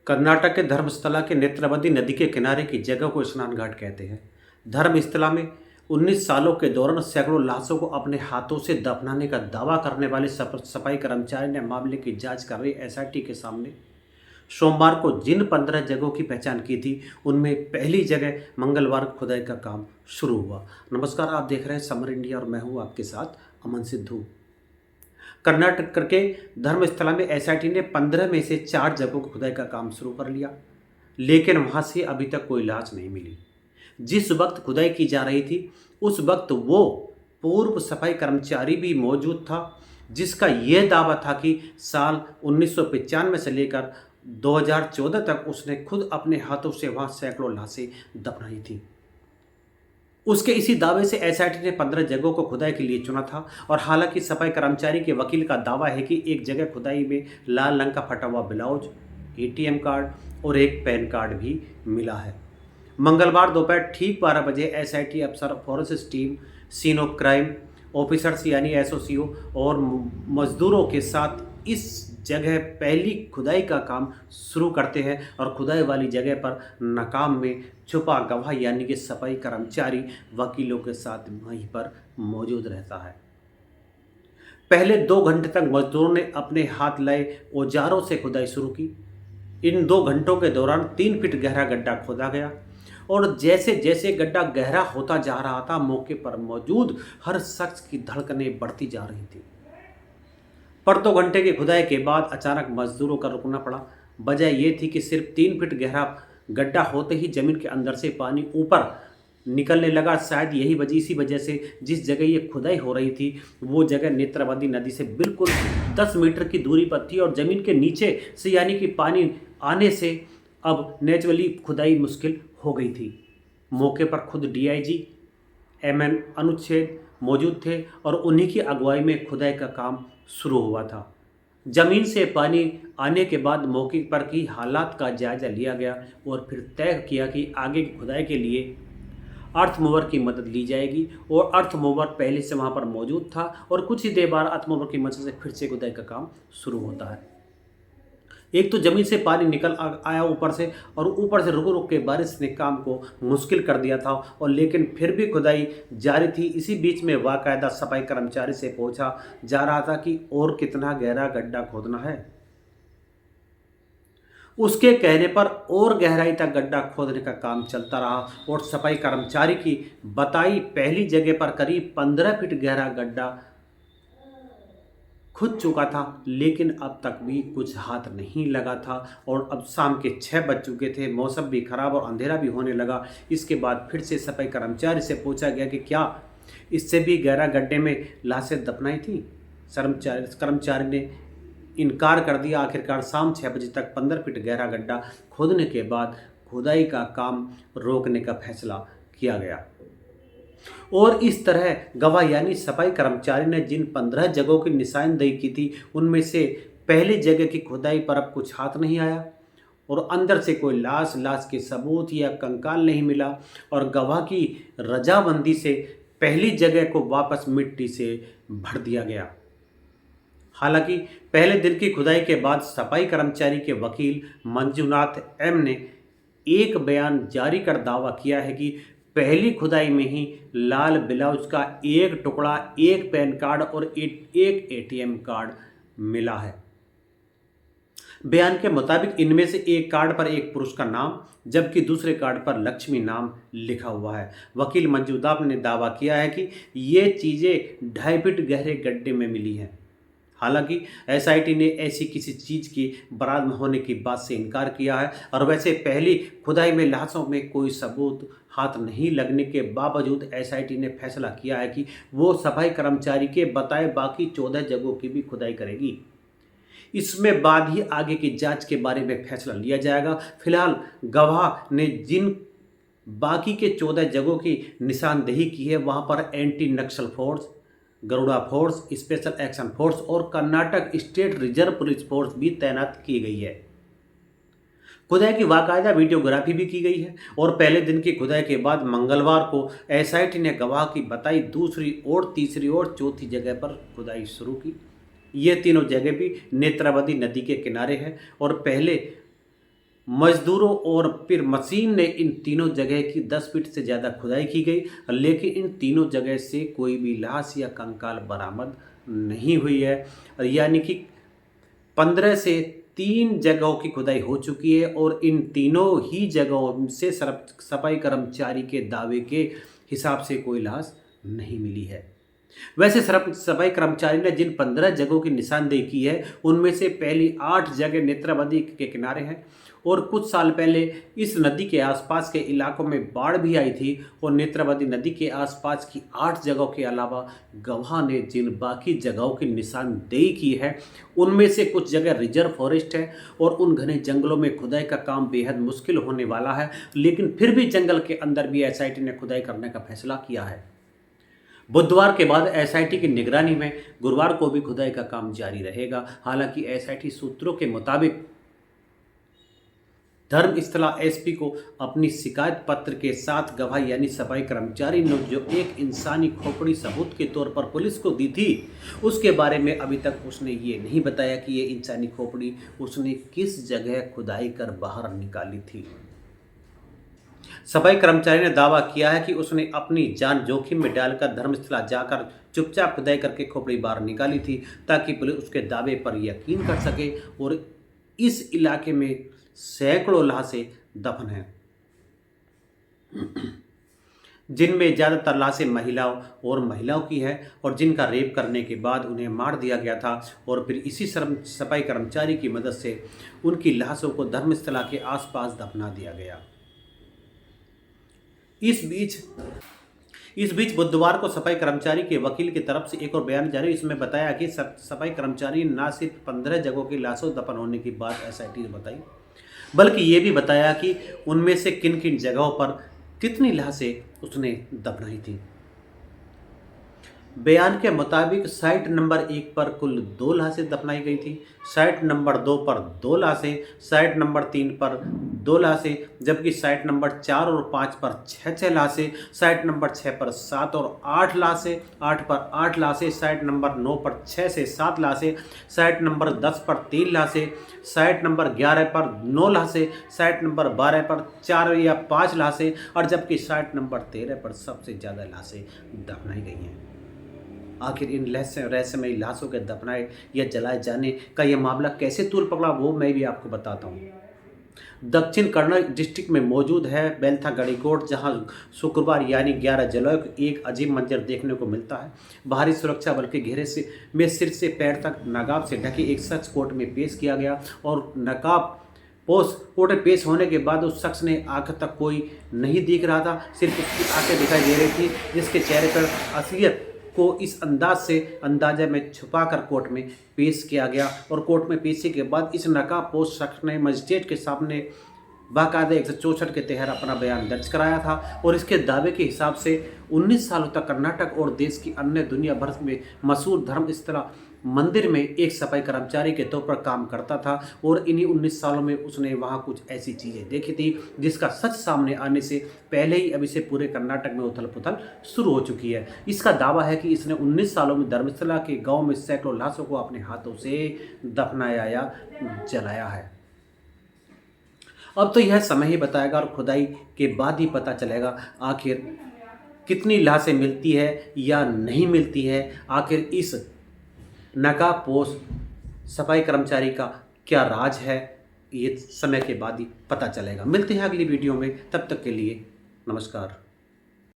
कर्नाटक के धर्मस्थला के नेत्रावती नदी के किनारे की जगह को स्नान घाट कहते हैं। धर्मस्थला में 19 सालों के दौरान सैकड़ों लाशों को अपने हाथों से दफनाने का दावा करने वाले सफाई कर्मचारी ने मामले की जांच कर रही एसआईटी के सामने सोमवार को जिन 15 जगहों की पहचान की थी, उनमें पहली जगह मंगलवार को खुदाई का काम शुरू हुआ। नमस्कार, आप देख रहे हैं समर इंडिया और मैं हूं आपके साथ अमन सिद्धू। कर्नाटक के धर्मस्थला में एसआईटी ने 15 में से 4 जगहों को खुदाई का काम शुरू कर लिया, लेकिन वहां से अभी तक कोई लाश नहीं मिली। जिस वक्त खुदाई की जा रही थी, उस वक्त वो पूर्व सफाई कर्मचारी भी मौजूद था, जिसका यह दावा था कि साल 1995 से लेकर 2014 तक उसने खुद अपने हाथों से वहां सैकड़ों लाशें दफनाई थी। उसके इसी दावे से एसआईटी ने 15 जगहों को खुदाई के लिए चुना था। और हालांकि सफाई कर्मचारी के वकील का दावा है कि एक जगह खुदाई में लाल रंग का फटा हुआ ब्लाउज, एटीएम कार्ड और एक पैन कार्ड भी मिला है। मंगलवार दोपहर ठीक 12 बजे एसआईटी अफसर, forensic team, scene of crime officers यानी एसओसीओ और मजदूरों के साथ इस जगह पहली खुदाई का काम शुरू करते हैं। और खुदाई वाली जगह पर नाकाम में छुपा गवाह यानी कि सफाई कर्मचारी वकीलों के साथ वहीं पर मौजूद रहता है। पहले 2 घंटे तक मजदूरों ने अपने हाथ लाए औजारों से खुदाई शुरू की। इन 2 घंटों के दौरान 3 फीट गहरा गड्ढा खोदा गया और जैसे जैसे गड्ढा गहरा होता जा रहा था, मौके पर मौजूद हर शख्स की धड़कनें बढ़ती जा रही थी। पर 2 घंटे की खुदाई के बाद अचानक मजदूरों का रुकना पड़ा। वजह यह थी कि सिर्फ 3 फीट गहरा गड्ढा होते ही जमीन के अंदर से पानी ऊपर निकलने लगा। शायद इसी वजह से जिस जगह ये खुदाई हो रही थी, वो जगह नेत्रावती नदी से बिल्कुल 10 मीटर की दूरी पर थी और ज़मीन के नीचे से यानी कि पानी आने से अब नेचुरली खुदाई मुश्किल हो गई थी। मौके पर खुद डीआईजी एमएन अनुच्छेद मौजूद थे और उन्हीं की अगुवाई में खुदाई का काम शुरू हुआ था। जमीन से पानी आने के बाद मौके पर की हालात का जायजा लिया गया और फिर तय किया कि आगे की खुदाई के लिए अर्थ मूवर की मदद ली जाएगी। और अर्थ मूवर पहले से वहां पर मौजूद था और कुछ ही देर बाद अर्थ मूवर की मदद से फिर से खुदाई का काम शुरू होता है। एक तो जमीन से पानी निकल आया ऊपर से, और ऊपर से रुक रुक के बारिश ने काम को मुश्किल कर दिया था। और लेकिन फिर भी खुदाई जारी थी। इसी बीच में बाकायदा सफाई कर्मचारी से पूछा जा रहा था कि और कितना गहरा गड्ढा खोदना है। उसके कहने पर और गहराई तक गड्ढा खोदने का काम चलता रहा और सफाई कर्मचारी की बताई पहली जगह पर करीब 15 फीट गहरा गड्ढा खुद चुका था, लेकिन अब तक भी कुछ हाथ नहीं लगा था। और अब शाम के 6 बज चुके थे, मौसम भी खराब और अंधेरा भी होने लगा। इसके बाद फिर से सफाई कर्मचारी से पूछा गया कि क्या इससे भी गहरा गड्ढे में लाशें दफनाई थी। कर्मचारी ने इनकार कर दिया। आखिरकार शाम 6 बजे तक 15 फीट गहरा गड्ढा खोदने के बाद खुदाई का काम रोकने का फैसला किया गया। और इस तरह गवाह यानी सफाई कर्मचारी ने जिन 15 जगहों की निशानदेही की थी, उनमें से पहली जगह की खुदाई पर अब कुछ हाथ नहीं आया और अंदर से कोई लाश के सबूत या कंकाल नहीं मिला। और गवाह की रजामंदी से पहली जगह को वापस मिट्टी से भर दिया गया। हालांकि पहले दिन की खुदाई के बाद सफाई कर्मचारी के वकील मंजुनाथ एम ने एक बयान जारी कर दावा किया है कि पहली खुदाई में ही लाल ब्लाउज का एक टुकड़ा, एक पैन कार्ड और एक एटीएम कार्ड मिला है। बयान के मुताबिक इनमें से एक कार्ड पर एक पुरुष का नाम, जबकि दूसरे कार्ड पर लक्ष्मी नाम लिखा हुआ है। वकील मंजूदाब ने दावा किया है कि ये चीज़ें 2.5 फीट गहरे गड्ढे में मिली हैं। हालांकि एसआईटी ने ऐसी किसी चीज़ की बरामद होने की बात से इनकार किया है। और वैसे पहली खुदाई में लाशों में कोई सबूत हाथ नहीं लगने के बावजूद एसआईटी ने फैसला किया है कि वो सफाई कर्मचारी के बताए बाकी 14 जगहों की भी खुदाई करेगी। इसमें बाद ही आगे की जांच के बारे में फैसला लिया जाएगा। फिलहाल गवाह ने जिन बाकी के 14 जगहों की निशानदेही की है, वहां पर anti Naxal force, Garuda force, special action force और Karnataka state reserve police force भी तैनात की गई है। खुदाई की बाकायदा वीडियोग्राफी भी की गई है। और पहले दिन की खुदाई के बाद मंगलवार को एसआईटी ने गवाह की बताई दूसरी और तीसरी और चौथी जगह पर खुदाई शुरू की। ये तीनों जगह भी नेत्रावती नदी के किनारे है और पहले मजदूरों और फिर मशीन ने इन तीनों जगह की 10 फीट से ज़्यादा खुदाई की गई, लेकिन इन तीनों जगह से कोई भी लाश या कंकाल बरामद नहीं हुई है। यानी कि 15 से 3 जगहों की खुदाई हो चुकी है और इन तीनों ही जगहों से सफाई कर्मचारी के दावे के हिसाब से कोई लाश नहीं मिली है। वैसे सफाई कर्मचारी ने जिन 15 जगहों की निशानदेही की है, उनमें से पहली 8 जगह नेत्रावती के किनारे हैं और कुछ साल पहले इस नदी के आसपास के इलाकों में बाढ़ भी आई थी और नेत्रावती नदी के आसपास की 8 जगहों के अलावा गवाह ने जिन बाकी जगहों की निशानदेही की है, उनमें से कुछ जगह रिजर्व फॉरेस्ट है और उन घने जंगलों में खुदाई का काम बेहद मुश्किल होने वाला है, लेकिन फिर भी जंगल के अंदर भी एसआईटी ने खुदाई करने का फैसला किया है। बुधवार के बाद एसआईटी की निगरानी में गुरुवार को भी खुदाई का काम जारी रहेगा। हालांकि एसआईटी सूत्रों के मुताबिक धर्मस्थला एसपी को अपनी शिकायत पत्र के साथ गवाह यानी सफाई कर्मचारी ने जो एक इंसानी खोपड़ी सबूत के तौर पर पुलिस को दी थी, उसके बारे में अभी तक उसने ये नहीं बताया कि ये इंसानी खोपड़ी उसने किस जगह खुदाई कर बाहर निकाली थी। सफाई कर्मचारी ने दावा किया है कि उसने अपनी जान जोखिम में डालकर धर्मस्थला जाकर चुपचाप खुदाई करके खोपड़ी बाहर निकाली थी, ताकि पुलिस उसके दावे पर यकीन कर सके। और इस इलाके में सैकड़ों लाशें दफन हैं, जिनमें ज़्यादातर लाशें महिलाओं की है और जिनका रेप करने के बाद उन्हें मार दिया गया था और फिर इसी सफाई कर्मचारी की मदद से उनकी लाशों को धर्मस्थला के आसपास दफना दिया गया। इस बीच बुधवार को सफाई कर्मचारी के वकील की तरफ से एक और बयान जारी, इसमें बताया कि सफाई कर्मचारी न सिर्फ 15 जगहों की लाशों दफन होने की बात एसआईटी ने बताई, बल्कि ये भी बताया कि उनमें से किन किन जगहों पर कितनी लाशें उसने दफनाई थी। बयान के मुताबिक साइट नंबर 1 पर कुल 2 लाशें दफनाई गई थी, साइट नंबर 2 पर 2 लाशें, साइट नंबर 3 पर 2 लाशें, जबकि साइट नंबर 4 और 5 पर 6 लाशें, साइट नंबर 6 पर 7 और 8 लाशें, 8 पर 8 लाशें, साइट नंबर 9 पर 6 से 7 लाशें, साइट नंबर 10 पर 3 लाशें, साइट नंबर 11 पर 9 लाशें, साइट नंबर 12 पर 4 या 5 लाशें और जबकि साइट नंबर 13 पर सबसे ज़्यादा लाशें दफनाई गई हैं। आखिर इन रहस्यमयी लाशों के दफनाए या जलाए जाने का यह मामला कैसे तूल पकड़ा, वो मैं भी आपको बताता हूँ। दक्षिण कन्नड़ डिस्ट्रिक्ट में मौजूद है बेलथागड़ीकोट, जहां शुक्रवार यानी 11 जुलाई को एक अजीब मंजर देखने को मिलता है। बाहरी सुरक्षा बल के घेरे में सिर से पैर तक नकाब से ढके एक शख्स कोर्ट में पेश किया गया और नकाब कोर्ट में पेश होने के बाद उस शख्स ने आंख तक कोई नहीं दिख रहा था, सिर्फ उसकी आंखें दिखाई दे रही थी, जिसके चेहरे पर असलियत को इस अंदाजे में छुपाकर कोर्ट में पेश किया गया। और कोर्ट में पेशी के बाद इस नकाबपोश शख्स ने मजिस्ट्रेट के सामने बाकायदा 164 के तहत अपना बयान दर्ज कराया था और इसके दावे के हिसाब से 19 सालों तक कर्नाटक और देश की अन्य दुनिया भर में मशहूर धर्मस्थला मंदिर में एक सफाई कर्मचारी के तौर पर काम करता था और इन्हीं 19 सालों में उसने वहां कुछ ऐसी चीज़ें देखी थी जिसका सच सामने आने से पहले ही अभी से पूरे कर्नाटक में उथल पुथल शुरू हो चुकी है। इसका दावा है कि इसने 19 सालों में धर्मस्थला के गांव में सैकड़ों लाशों को अपने हाथों से दफनाया या जलाया है। अब तो यह समय ही बताएगा और खुदाई के बाद ही पता चलेगा आखिर कितनी लाशें मिलती है या नहीं मिलती है, आखिर इस नकाबपोश सफाई कर्मचारी का क्या राज है, ये समय के बाद ही पता चलेगा। मिलते हैं अगली वीडियो में, तब तक के लिए नमस्कार।